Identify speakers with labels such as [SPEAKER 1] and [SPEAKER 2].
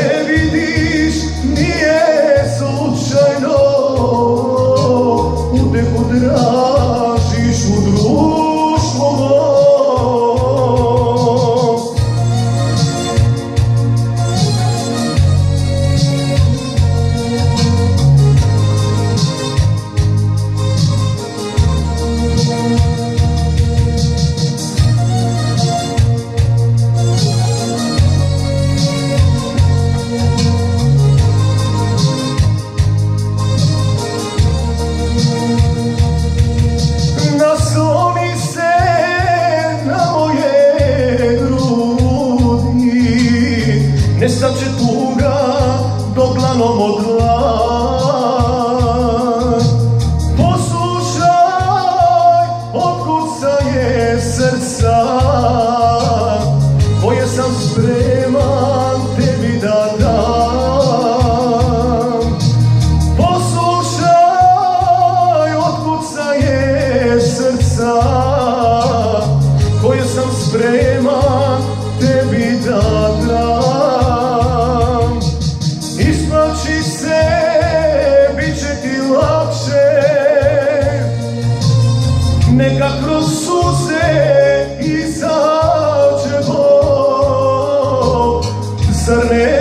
[SPEAKER 1] me vidiš, nije slučajno, utehu tražiš u društvu mom. Nasloni se na moje grudi, nestat će tuga dok dlanom od dlan. Poslušaj, otkucaje srca koje sam spreman tebi da dam. Poslušaj, otkucaje srca koje sam spreman tebi da dam. Isplaći se, bit će ti lakše, neka kroz suze izađe Bog, zar ne